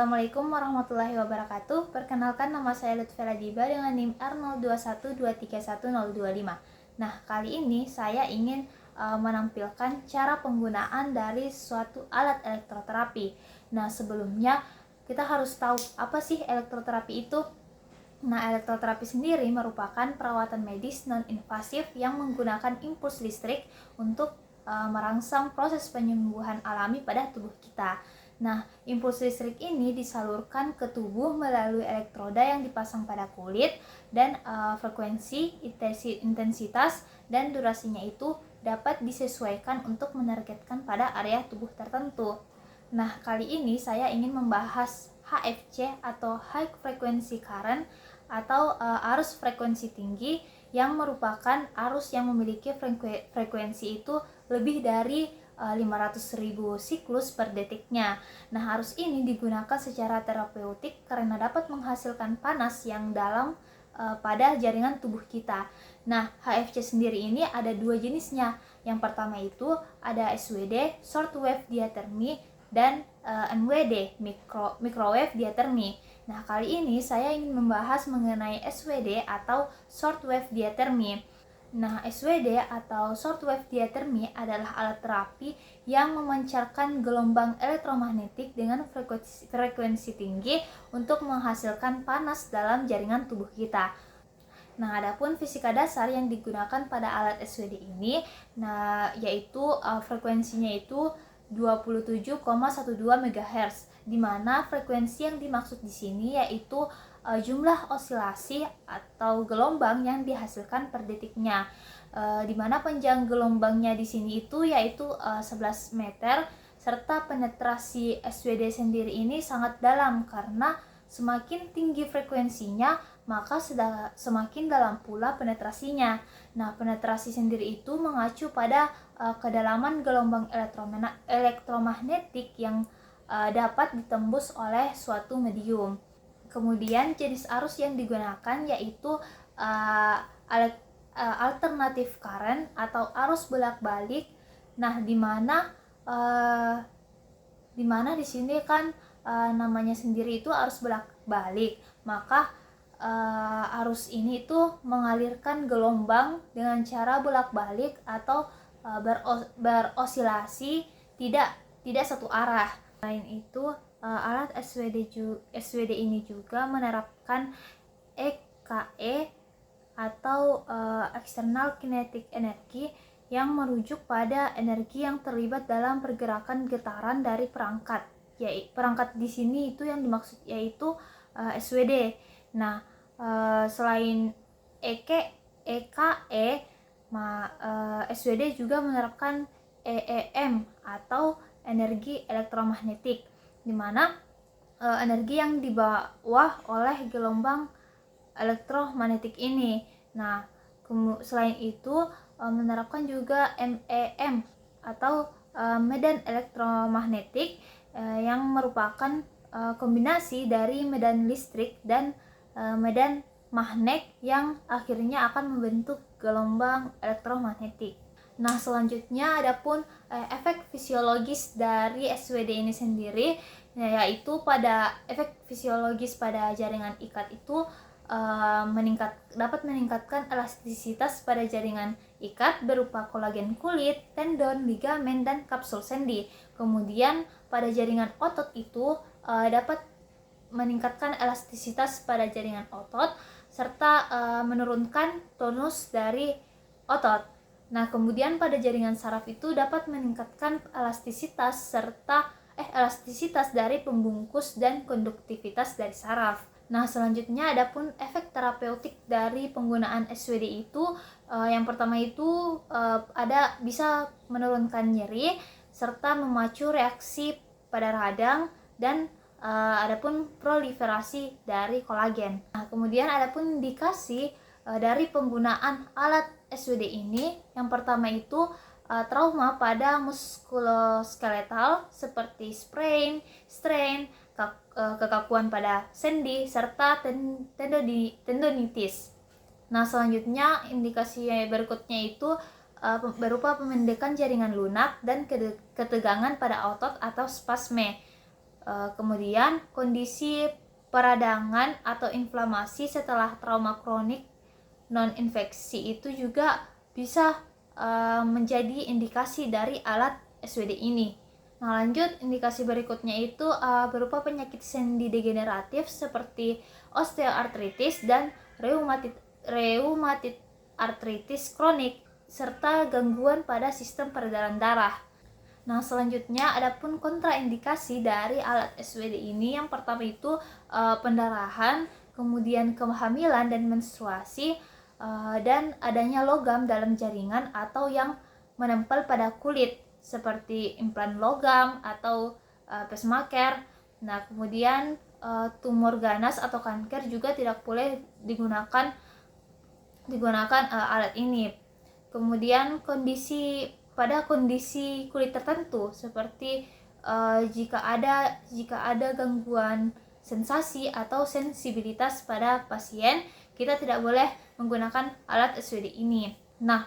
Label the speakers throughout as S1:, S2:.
S1: Assalamualaikum warahmatullahi wabarakatuh. Perkenalkan, nama saya Lutfela Diba dengan NIM R0212311025. Nah, kali ini saya ingin menampilkan cara penggunaan dari suatu alat elektroterapi. Nah, sebelumnya kita harus tahu apa sih elektroterapi itu. Nah, elektroterapi sendiri merupakan perawatan medis non-invasif yang menggunakan impuls listrik untuk merangsang proses penyembuhan alami pada tubuh kita. Nah, impuls listrik ini disalurkan ke tubuh melalui elektroda yang dipasang pada kulit, dan frekuensi, intensitas, dan durasinya itu dapat disesuaikan untuk menargetkan pada area tubuh tertentu. Nah, kali ini saya ingin membahas HFC atau High Frequency Current atau arus frekuensi tinggi, yang merupakan arus yang memiliki frekuensi itu lebih dari 500.000 siklus per detiknya. Nah, arus ini digunakan secara terapeutik karena dapat menghasilkan panas yang dalam pada jaringan tubuh kita. Nah, HFC sendiri ini ada dua jenisnya. Yang pertama itu ada SWD, Short Wave Diathermy, dan MWD, Microwave Diathermy. Nah, kali ini saya ingin membahas mengenai SWD atau Short Wave Diathermy. Nah, SWD atau Short Wave Diathermy adalah alat terapi yang memancarkan gelombang elektromagnetik dengan frekuensi tinggi untuk menghasilkan panas dalam jaringan tubuh kita. Nah, adapun fisika dasar yang digunakan pada alat SWD ini, yaitu frekuensinya itu 27,12 MHz, di mana frekuensi yang dimaksud di sini yaitu jumlah osilasi atau gelombang yang dihasilkan per detiknya. Di mana panjang gelombangnya di sini itu yaitu 11 meter, serta penetrasi SWD sendiri ini sangat dalam karena semakin tinggi frekuensinya, maka semakin dalam pula penetrasinya. Nah, penetrasi sendiri itu mengacu pada kedalaman gelombang elektromagnetik yang dapat ditembus oleh suatu medium. Kemudian jenis arus yang digunakan yaitu alternatif current atau arus bolak-balik. Nah, di mana di sini kan namanya sendiri itu arus bolak-balik, maka arus ini itu mengalirkan gelombang dengan cara bolak-balik atau berosilasi, tidak satu arah. Selain itu, alat SWD ini juga menerapkan EKE atau External Kinetic Energy, yang merujuk pada energi yang terlibat dalam pergerakan getaran dari perangkat. Perangkat di sini itu yang dimaksud yaitu SWD. Nah, selain EKE, SWD juga menerapkan EEM atau energi elektromagnetik, di mana energi yang dibawa oleh gelombang elektromagnetik ini. Nah, selain itu menerapkan juga MEM atau medan elektromagnetik, yang merupakan kombinasi dari medan listrik dan medan magnet yang akhirnya akan membentuk gelombang elektromagnetik. Nah, selanjutnya adapun efek fisiologis dari SWD ini sendiri, yaitu pada efek fisiologis pada jaringan ikat itu dapat meningkatkan elastisitas pada jaringan ikat berupa kolagen kulit, tendon, ligamen, dan kapsul sendi. Kemudian pada jaringan otot itu dapat meningkatkan elastisitas pada jaringan otot serta menurunkan tonus dari otot. Nah, kemudian pada jaringan saraf itu dapat meningkatkan elastisitas dari pembungkus dan konduktivitas dari saraf. Nah, selanjutnya adapun efek terapeutik dari penggunaan SWD itu, yang pertama itu bisa menurunkan nyeri serta memacu reaksi pada radang, dan adapun proliferasi dari kolagen. Nah, kemudian adapun indikasi dari penggunaan alat SWD ini, yang pertama itu trauma pada muskuloskeletal seperti sprain, strain, kekakuan pada sendi, serta tendonitis. Nah, selanjutnya indikasi berikutnya itu berupa pemendekan jaringan lunak dan ketegangan pada otot atau spasme. Kemudian kondisi peradangan atau inflamasi setelah trauma kronik non-infeksi itu juga bisa menjadi indikasi dari alat SWD ini. Nah, lanjut, indikasi berikutnya itu berupa penyakit sendi degeneratif seperti osteoartritis dan reumatit artritis kronik serta gangguan pada sistem peredaran darah. Nah, selanjutnya adapun kontraindikasi dari alat SWD ini, yang pertama itu pendarahan, kemudian kehamilan dan menstruasi, dan adanya logam dalam jaringan atau yang menempel pada kulit seperti implan logam atau pacemaker. Nah, kemudian tumor ganas atau kanker juga tidak boleh digunakan alat ini. Kemudian pada kondisi kulit tertentu seperti jika ada gangguan sensasi atau sensibilitas pada pasien, kita tidak boleh menggunakan alat SWD ini. Nah,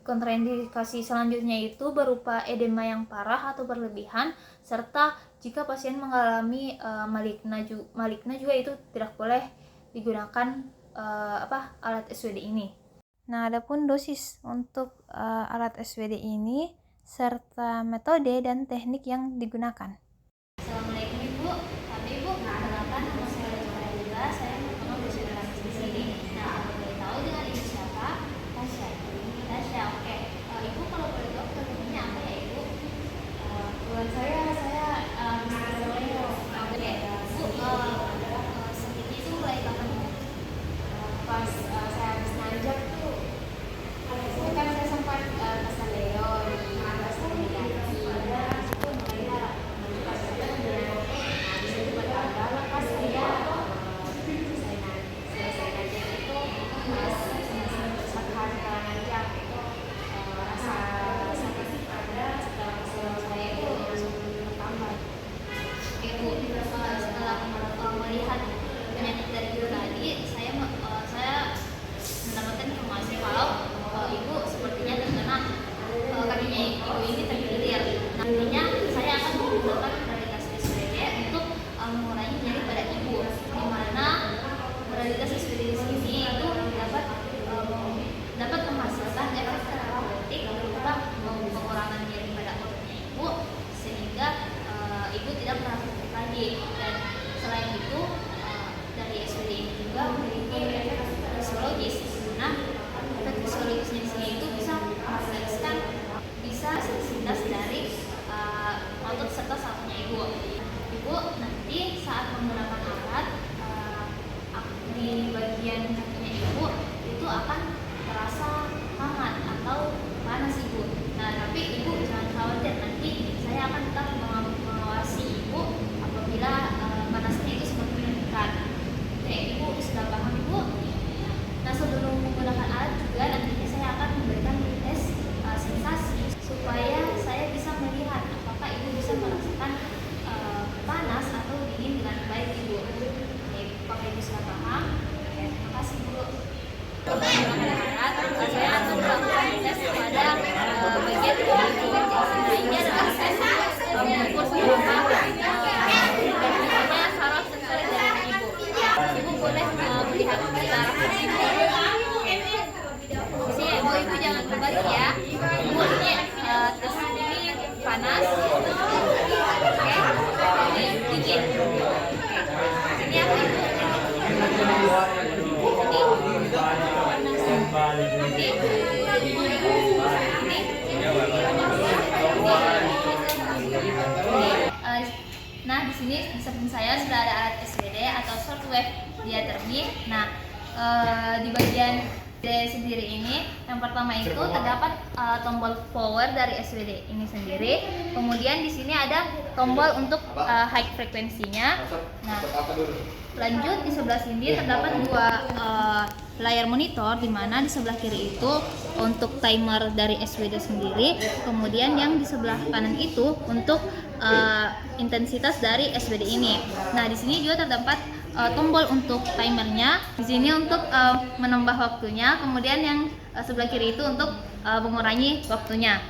S1: kontraindikasi selanjutnya itu berupa edema yang parah atau berlebihan, serta jika pasien mengalami maligna juga itu tidak boleh digunakan alat SWD ini. Nah, adapun dosis untuk alat SWD ini serta metode dan teknik yang digunakan.
S2: Assalamualaikum Ibu. Ibu, perkenalkan, nama saya Rizka. Saya pertama berusaha di sini. Nah, aku boleh tahu dengan Ibu siapa? Tasya. Oke. Ibu kalau boleh tahu ketemunya apa ya Ibu?
S3: Buat saya Mr. Leo.
S2: Oke. Bu, sakitnya itu mulai kapan?
S3: Pas saya habis nanjak tuh, itu kan saya sempat pesan Leo di atas di kaki. Itu mulai pas di situ bertambah pas saya selesai nanjak itu pas 1 hari setelah nanjak itu rasa sakit ada setelah saya itu langsung bertambah.
S2: Ibu, setelah melihat penyakit dari Ibu tadi, saya mendapatkan informasi kalau Ibu sepertinya terkena kakinya Ibu ini terkilir. Nantinya saya akan menggunakan modalitas SWD untuk mengurangi nyeri pada Ibu, di mana modalitas SWD di sini itu dapat menghasilkan efek terapeutik berupa pengurangan nyeri pada ototnya Ibu, sehingga Ibu tidak merasa sakit lagi. Dan selain itu, dari SWD ini juga memiliki efek fisiologis. Nah, efek fisiologisnya di sini itu bisa mereflekskan sensitivitas dari otot serta sarafnya Ibu. Ibu nanti saat menggunakan alat di bagian kakinya Ibu itu akan terasa hangat atau panas Ibu. Nah, tapi Ibu jangan khawatir, nanti saya akan tetap mengawasi Ibu apabila panasnya itu semakin meningkat. Oke, Ibu sudah paham Ibu? Nah, sebelum menggunakan alat juga nantinya saya akan memberikan tes sensasi supaya saya bisa melihat apakah Ibu bisa merasakan panas atau dingin dengan baik Ibu. Oke, apakah Ibu sudah paham? Oke, terima kasih Bu. Saya akan melakukan tes pada bagian kulit. Nah, ini adalah tes mengukur seberapa biasanya saraf sensorik dari Ibu. Ibu boleh melihat saraf Ibu. Di sini Ibu jangan berbalik ya. Ibu ini tes ini panas. Oke, ini dingin. Ini apa Ibu? Nah, di sini di samping saya sudah ada alat SWD atau short wave diathermy. Nah, di bagian sendiri ini, yang pertama itu terdapat tombol power dari SWD ini sendiri. Kemudian di sini ada tombol untuk high frekuensinya. Nah, lanjut di sebelah sini terdapat 2 layar monitor, di mana di sebelah kiri itu untuk timer dari SWD sendiri. Kemudian yang di sebelah kanan itu untuk intensitas dari SWD ini. Nah, di sini juga terdapat tombol untuk timernya. Di sini untuk menambah waktunya. Kemudian yang sebelah kiri itu untuk mengurangi waktunya.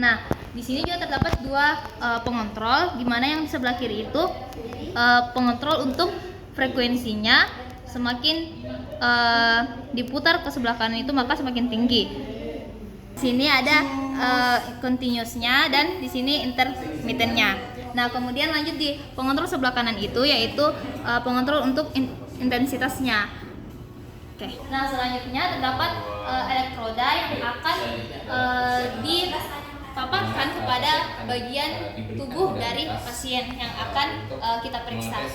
S2: Nah, di sini juga terdapat dua pengontrol, di mana yang di sebelah kiri itu pengontrol untuk frekuensinya, semakin diputar ke sebelah kanan itu maka semakin tinggi. Di sini ada continuous-nya dan di sini intermittent-nya. Nah, kemudian lanjut di pengontrol sebelah kanan itu yaitu pengontrol untuk intensitasnya. Oke. Nah, selanjutnya terdapat elektroda yang akan dipaparkan kepada bagian tubuh dari pasien yang akan kita periksa.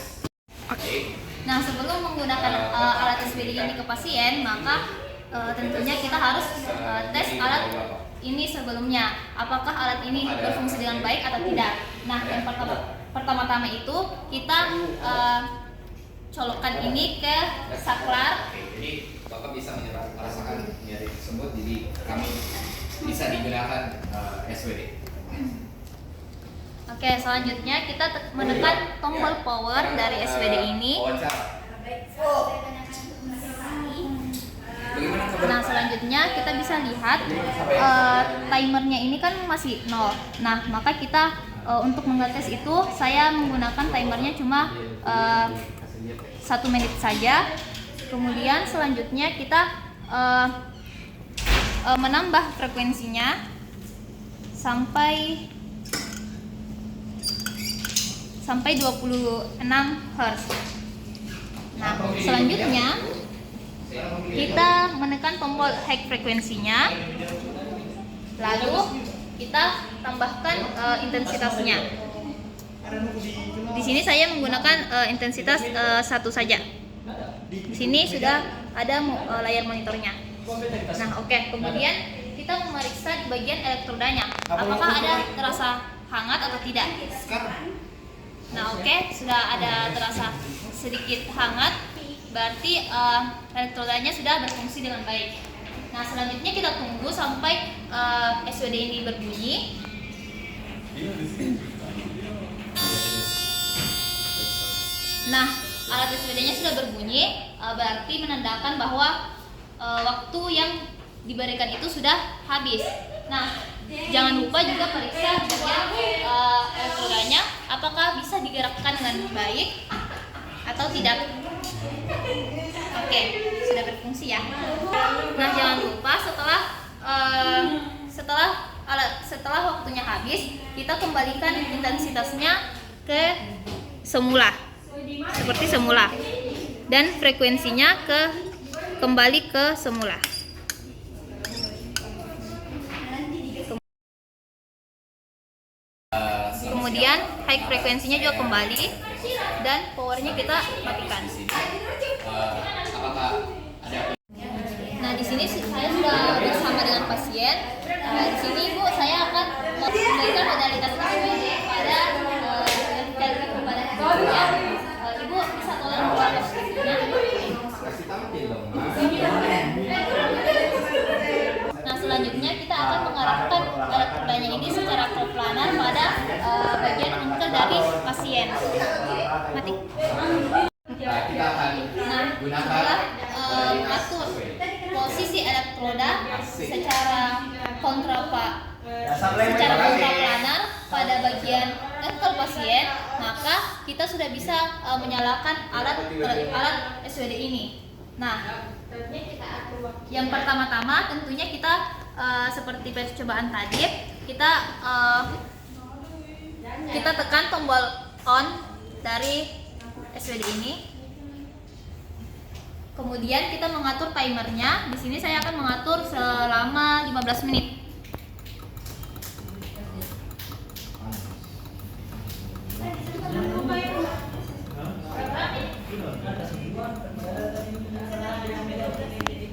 S2: Nah, sebelum menggunakan alat SBD ini ke pasien, maka tentunya kita harus tes alat ini sebelumnya. Apakah alat ini berfungsi dengan baik atau tidak? Nah, yang pertama-tama itu kita colokkan ini ke saklar.
S4: Oke, jadi Bapak bisa merasakan nyeri tersebut, jadi kami bisa digunakan SWD.
S2: Oke, selanjutnya kita menekan tombol power dari SWD ini. Nah, selanjutnya kita bisa lihat timernya ini kan masih 0. Nah, maka kita untuk mengetes itu saya menggunakan timernya cuma 1 menit saja. Kemudian selanjutnya kita menambah frekuensinya sampai 26 Hz. Nah, selanjutnya kita menekan tombol high frekuensinya, lalu kita tambahkan intensitasnya. Di sini saya menggunakan intensitas 1 saja. Di sini sudah ada layar monitornya. Nah, oke. Kemudian kita memeriksa di bagian elektrodanya, apakah ada terasa hangat atau tidak. Nah, oke, sudah ada terasa sedikit hangat, berarti elektrodanya sudah berfungsi dengan baik. Nah, selanjutnya kita tunggu sampai SWD ini berbunyi. Nah, alat SWD-nya sudah berbunyi, berarti menandakan bahwa waktu yang diberikan itu sudah habis. Nah, jangan lupa juga periksa bagian elektrodanya apakah bisa digerakkan dengan baik atau tidak. Oke, sudah berfungsi ya. Nah, jangan lupa setelah waktunya habis, kita kembalikan intensitasnya ke semula, seperti semula, dan frekuensinya kembali ke semula. Kemudian high frekuensinya juga kembali dan powernya kita matikan. Nah, di sini saya sudah bersama dengan pasien. Di sini Ibu, saya akan memberikan modalitas SWD pada pasiennya. Ibu bisa tolong buka posisinya. Nah, selanjutnya kita akan mengarahkan elektrodanya ini secara koplanar pada bagian ankle dari pasien. Mati.
S4: Kita akan
S2: Setelah mengatur posisi elektroda secara kontraplanar pada bagian ankle pasien, maka kita sudah bisa menyalakan alat SWD ini. Nah, yang pertama-tama tentunya kita seperti percobaan tadi, kita tekan tombol on dari SWD ini. Kemudian kita mengatur timernya. Di sini saya akan mengatur selama 15 menit.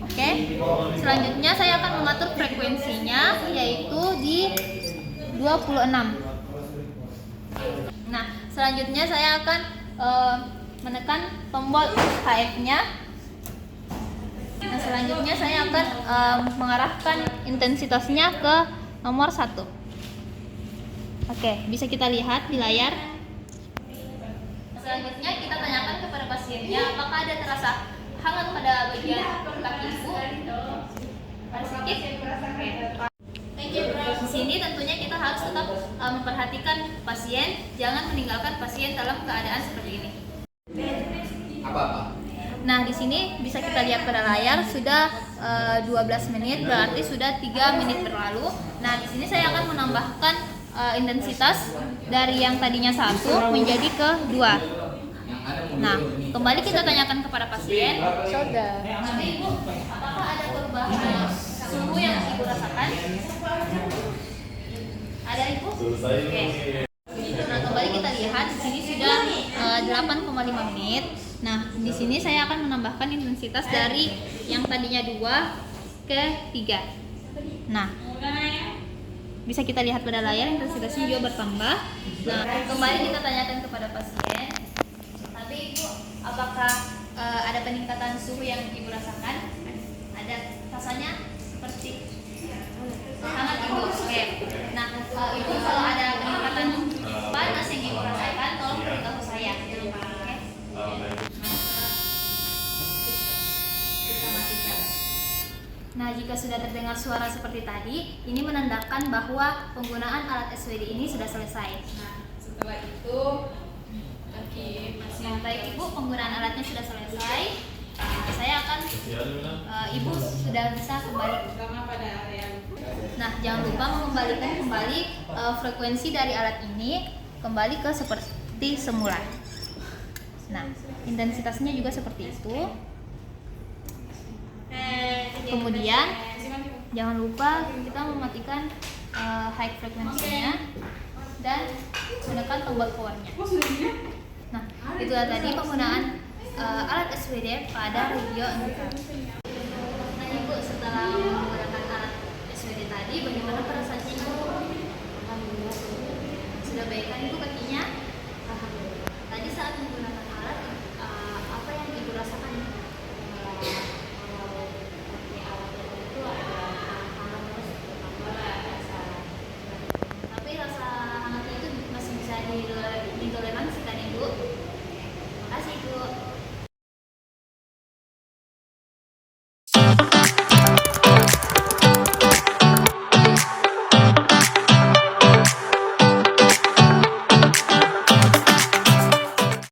S2: Oke, selanjutnya saya akan mengatur frekuensinya yaitu di 26. Nah, selanjutnya saya akan menekan tombol HF-nya. Nah, selanjutnya saya akan mengarahkan intensitasnya ke nomor 1. Oke, bisa kita lihat di layar. Selanjutnya kita tanyakan kepada pasiennya apakah ada terasa hangat pada bagian kaki Ibu. Ada sedikit. Oke. Di sini tentunya kita harus harus tetap memperhatikan pasien, jangan meninggalkan pasien dalam keadaan seperti ini.
S4: Apa?
S2: Nah, di sini bisa kita lihat pada layar sudah 12 menit, berarti sudah 3 menit berlalu. Nah, di sini saya akan menambahkan intensitas dari yang tadinya 1 menjadi ke 2. Nah, kembali kita tanyakan kepada pasien. Nanti Ibu, apakah ada perubahan suhu yang Ibu rasakan? Ada Ibu? Oke. Nah, kembali kita lihat di sini sudah 8,5 menit. Nah, di sini saya akan menambahkan intensitas dari yang tadinya 2 ke 3. Nah, bisa kita lihat pada layar intensitasnya juga bertambah. Nah, kembali kita tanyakan kepada pasien. Tapi Ibu, apakah ada peningkatan suhu yang Ibu rasakan? Ada, rasanya seperti hangat Ibu. Oke. Nah, Ibu kalau ada peningkatan panas yang Ibu rasakan, tolong beritahu saya. Oke. Nah, jika sudah terdengar suara seperti tadi, ini menandakan bahwa penggunaan alat SWD ini sudah selesai.
S3: Nah, setelah itu
S2: Nah, baik Ibu, penggunaan alatnya sudah selesai. Saya akan, Ibu sudah bisa kembali.
S3: pertama pada area.
S2: Nah, jangan lupa mengembalikan kembali frekuensi dari alat ini kembali ke seperti semula. Nah, intensitasnya juga seperti itu. Kemudian jangan lupa kita mematikan high frekuensinya dan menekan tombol powernya. Nah, itulah tadi penggunaan alat SWD pada radio entar. Nah, Ibu, setelah menggunakan alat SWD tadi, bagaimana perasaannya Ibu? Sudah baik kan Ibu?